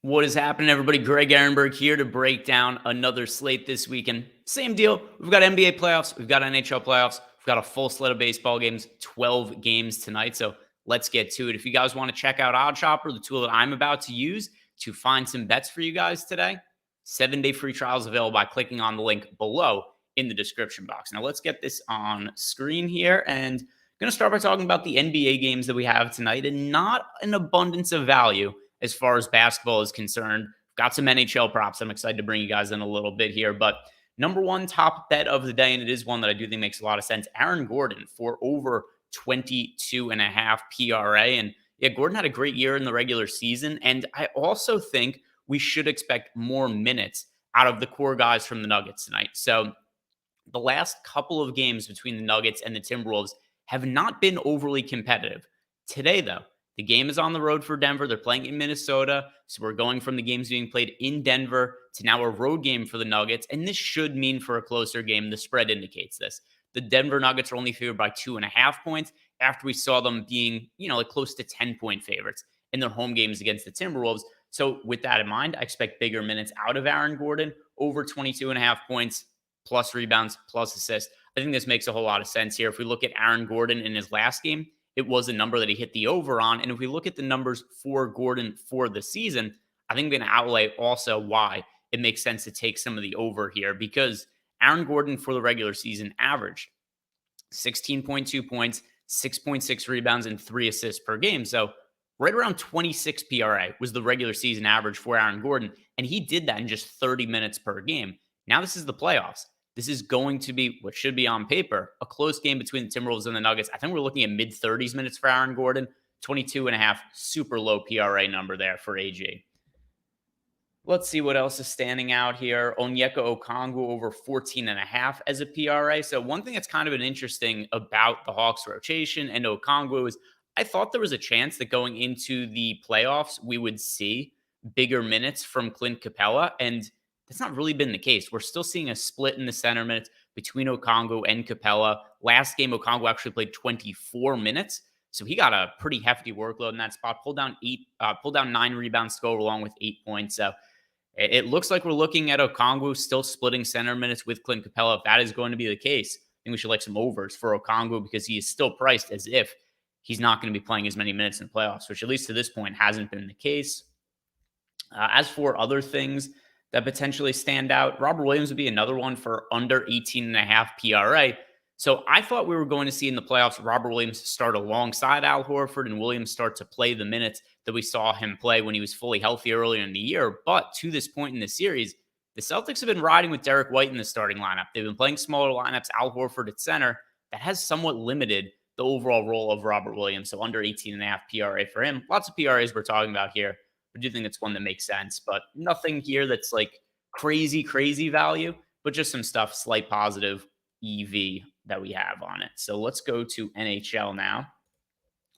What is happening, everybody? Greg Ehrenberg here to break down another slate this weekend. Same deal. We've got NBA playoffs. We've got NHL playoffs. We've got a full slate of baseball games, 12 games tonight. So let's get to it. If you guys want to check out OddsShopper, the tool that I'm about to use to find some bets for you guys today, 7-day free trials available by clicking on the link below in the description box. Now let's get this on screen here. And I'm going to start by talking about the NBA games that we have tonight, and not an abundance of value as far as basketball is concerned. Got some NHL props I'm excited to bring you guys in a little bit here. But number one top bet of the day, and it is one that I do think makes a lot of sense, Aaron Gordon for over 22.5 PRA. And yeah, Gordon had a great year in the regular season. And I also think we should expect more minutes out of the core guys from the Nuggets tonight. So the last couple of games between the Nuggets and the Timberwolves have not been overly competitive. Today, though, the game is on the road for Denver. They're playing in Minnesota. So we're going from the games being played in Denver to now a road game for the Nuggets. And this should mean for a closer game. The spread indicates this. The Denver Nuggets are only favored by 2.5 points after we saw them being, like close to 10-point favorites in their home games against the Timberwolves. So with that in mind, I expect bigger minutes out of Aaron Gordon, over 22.5 points, plus rebounds, plus assists. I think this makes a whole lot of sense here. If we look at Aaron Gordon in his last game, it was a number that he hit the over on. And if we look at the numbers for Gordon for the season, I think I'm going to outlay also why it makes sense to take some of the over here, because Aaron Gordon for the regular season averaged 16.2 points, 6.6 rebounds, and 3 assists per game. So right around 26 PRA was the regular season average for Aaron Gordon. And he did that in just 30 minutes per game. Now this is the playoffs. This is going to be what should be on paper a close game between the Timberwolves and the Nuggets. I think we're looking at mid-30s minutes for Aaron Gordon, 22.5, super low PRA number there for AG. Let's see what else is standing out here. Onyeka Okongwu over 14.5 as a PRA. So one thing that's kind of been interesting about the Hawks rotation and Okongwu is I thought there was a chance that going into the playoffs, we would see bigger minutes from Clint Capella, and that's not really been the case. We're still seeing a split in the center minutes between Okongwu and Capella. Last game, Okongwu actually played 24 minutes, so he got a pretty hefty workload in that spot. Pulled down 9 rebounds to go along with 8 points. So it looks like we're looking at Okongwu still splitting center minutes with Clint Capella. If that is going to be the case, I think we should like some overs for Okongwu, because he is still priced as if he's not going to be playing as many minutes in the playoffs, which at least to this point hasn't been the case. As for other things that potentially stand out, Robert Williams would be another one for under 18.5 PRA. So I thought we were going to see in the playoffs Robert Williams start alongside Al Horford and Williams start to play the minutes that we saw him play when he was fully healthy earlier in the year. But to this point in the series, the Celtics have been riding with Derek White in the starting lineup. They've been playing smaller lineups, Al Horford at center. That has somewhat limited the overall role of Robert Williams. So under 18.5 PRA for him. Lots of PRAs we're talking about here. I do think it's one that makes sense, but nothing here that's like crazy value, but just some stuff, slight positive EV that we have on it. So let's go to NHL now.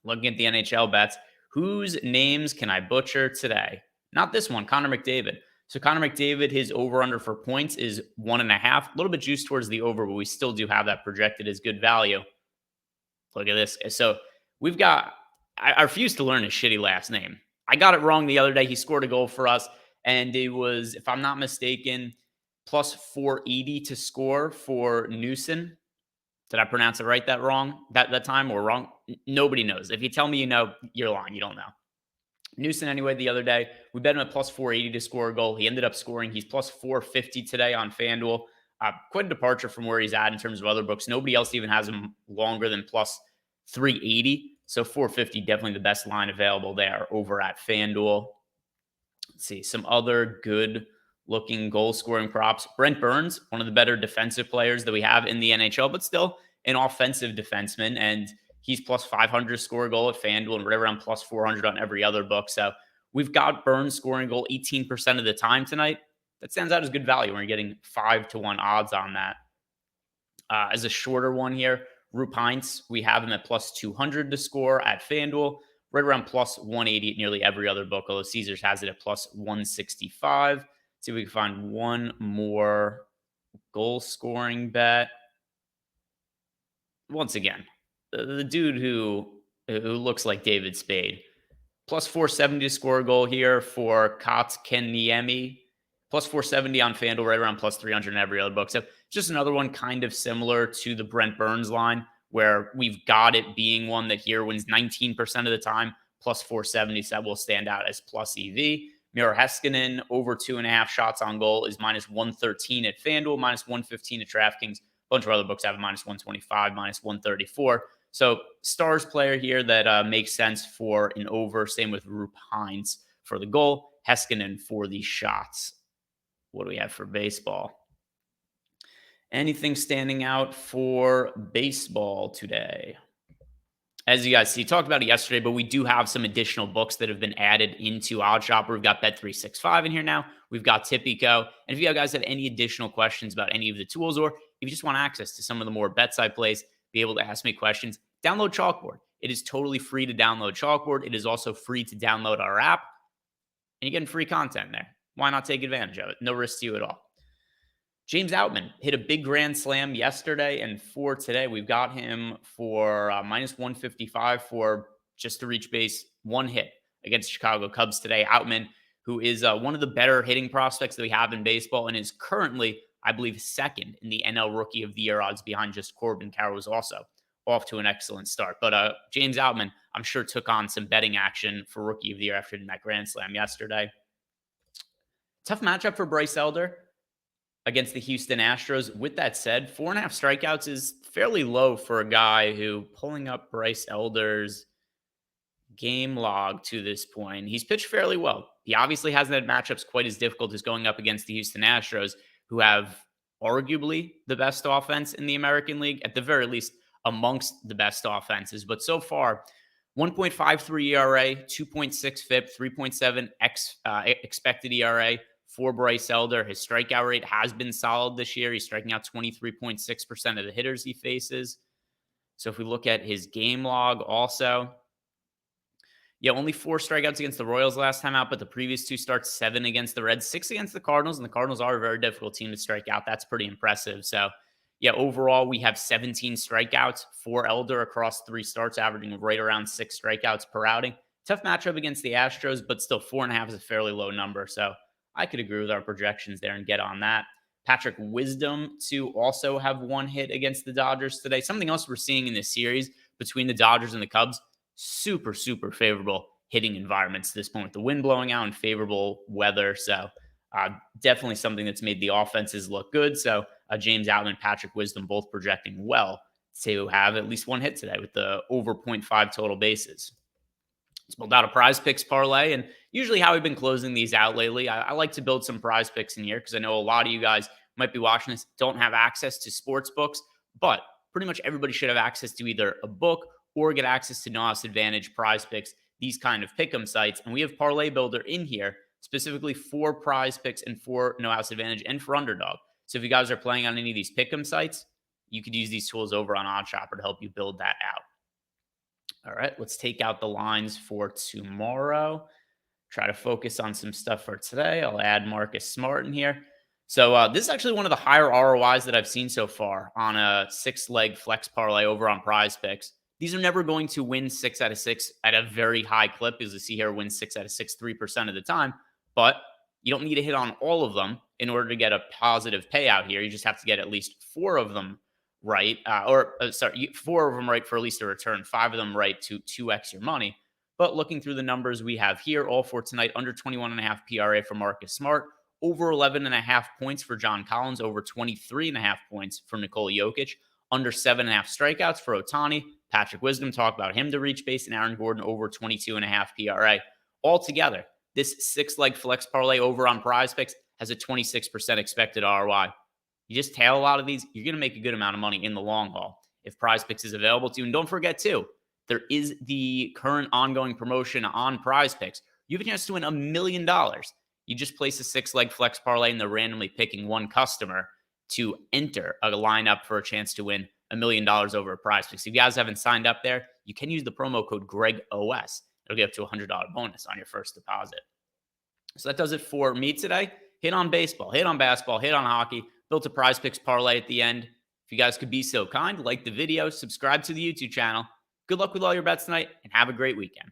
Looking at the NHL bets, whose names can I butcher today? Not this one, Connor McDavid. So Connor McDavid, his over-under for points is 1.5. A little bit juiced towards the over, but we still do have that projected as good value. Look at this. So we've got, I refuse to learn his shitty last name. I got it wrong the other day. He scored a goal for us, and it was, if I'm not mistaken, plus 480 to score for Newson. Did I pronounce it right that time or wrong? Nobody knows. If you tell me you know, you're lying. You don't know. Newson, anyway, the other day, we bet him at plus 480 to score a goal. He ended up scoring. He's plus 450 today on FanDuel. Quite a departure from where he's at in terms of other books. Nobody else even has him longer than plus 380. So 450, definitely the best line available there over at FanDuel. Let's see, some other good looking goal scoring props. Brent Burns, one of the better defensive players that we have in the NHL, but still an offensive defenseman. And he's plus 500 to score a goal at FanDuel and right around plus 400 on every other book. So we've got Burns scoring a goal 18% of the time tonight. That stands out as good value when you're getting 5-1 odds on that. As a shorter one here, Rupe Hintz, we have him at plus 200 to score at FanDuel, right around plus 180 at nearly every other book, although Caesars has it at plus 165. Let's see if we can find one more goal scoring bet. Once again, the dude who looks like David Spade, Plus 470 to score a goal here for Kotkaniemi. Plus 470 on FanDuel, right around plus 300 in every other book. So just another one kind of similar to the Brent Burns line, where we've got it being one that here wins 19% of the time, plus 470. So that will stand out as plus EV. Miro Heiskanen over 2.5 shots on goal is minus 113 at FanDuel, minus 115 at DraftKings. A bunch of other books have minus 125, minus 134. So Stars player here that makes sense for an over. Same with Rupe Hines for the goal. Heiskanen for the shots. What do we have for baseball? Anything standing out for baseball today? As you guys see, talked about it yesterday, but we do have some additional books that have been added into OddsShopper. We've got Bet365 in here now. We've got Tipico. And if you guys have any additional questions about any of the tools, or if you just want access to some of the more bets I place, be able to ask me questions, download Chalkboard. It is totally free to download Chalkboard. It is also free to download our app, and you're getting free content there. Why not take advantage of it? No risk to you at all. James Outman hit a big grand slam yesterday, and for today, we've got him for minus 155 for just to reach base, one hit against Chicago Cubs today. Outman, who is one of the better hitting prospects that we have in baseball and is currently, I believe, second in the NL Rookie of the Year odds behind just Corbin Carroll, was also off to an excellent start. But James Outman, I'm sure, took on some betting action for Rookie of the Year after that grand slam yesterday. Tough matchup for Bryce Elder against the Houston Astros. With that said, 4.5 strikeouts is fairly low for a guy who, pulling up Bryce Elder's game log to this point, he's pitched fairly well. He obviously hasn't had matchups quite as difficult as going up against the Houston Astros, who have arguably the best offense in the American League, at the very least amongst the best offenses. But so far, 1.53 ERA, 2.6 FIP, 3.7 expected ERA for Bryce Elder. His strikeout rate has been solid this year. He's striking out 23.6% of the hitters he faces. So if we look at his game log also, only 4 strikeouts against the Royals last time out, but the previous 2 starts, 7 against the Reds, 6 against the Cardinals, and the Cardinals are a very difficult team to strike out. That's pretty impressive. So overall, we have 17 strikeouts for Elder across 3 starts, averaging right around 6 strikeouts per outing. Tough matchup against the Astros, but still 4.5 is a fairly low number. So I could agree with our projections there and get on that. Patrick Wisdom to also have 1 hit against the Dodgers today. Something else we're seeing in this series between the Dodgers and the Cubs, super, super favorable hitting environments at this point, with the wind blowing out and favorable weather. So definitely something that's made the offenses look good. So James Outman, Patrick Wisdom, both projecting well to have at least 1 hit today with the over 0.5 total bases. It's built out a Prize Picks parlay, and usually how we've been closing these out lately, I like to build some Prize Picks in here because I know a lot of you guys might be watching this, don't have access to sports books, but pretty much everybody should have access to either a book or get access to No House Advantage, Prize Picks, these kind of pick'em sites. And we have Parlay Builder in here specifically for Prize Picks and for No House Advantage and for Underdog. So if you guys are playing on any of these pick'em sites, you could use these tools over on OddsShopper to help you build that out. All right, let's take out the lines for tomorrow. Try to focus on some stuff for today. I'll add Marcus Smart in here. So this is actually one of the higher ROIs that I've seen so far on a 6-leg flex parlay over on Prize Picks. These are never going to win 6 out of 6 at a very high clip, as you see here, win 6 out of 6, 3% of the time. But you don't need to hit on all of them in order to get a positive payout here. You just have to get at least 4 of them right, 4 of them right for at least a return, 5 of them right to 2x your money. But looking through the numbers we have here, all for tonight, under 21.5 PRA for Marcus Smart, over 11.5 points for John Collins, over 23.5 points for Nikola Jokic, under 7.5 strikeouts for Ohtani, Patrick Wisdom, talk about him to reach base, and Aaron Gordon over 22.5 PRA. Altogether, this 6-leg flex parlay over on Prize Picks has a 26% expected ROI. You just tail a lot of these, you're going to make a good amount of money in the long haul if Prize Picks is available to you. And don't forget, too, there is the current ongoing promotion on Prize Picks. You have a chance to win $1 million. You just place a 6-leg flex parlay, and they're randomly picking one customer to enter a lineup for a chance to win $1 million over a Prize Picks. If you guys haven't signed up there, you can use the promo code GregOS. It'll get up to a $100 bonus on your first deposit. So that does it for me today. Hit on baseball, hit on basketball, hit on hockey. Built a Prize Picks parlay at the end. If you guys could be so kind, like the video, subscribe to the YouTube channel. Good luck with all your bets tonight, and have a great weekend.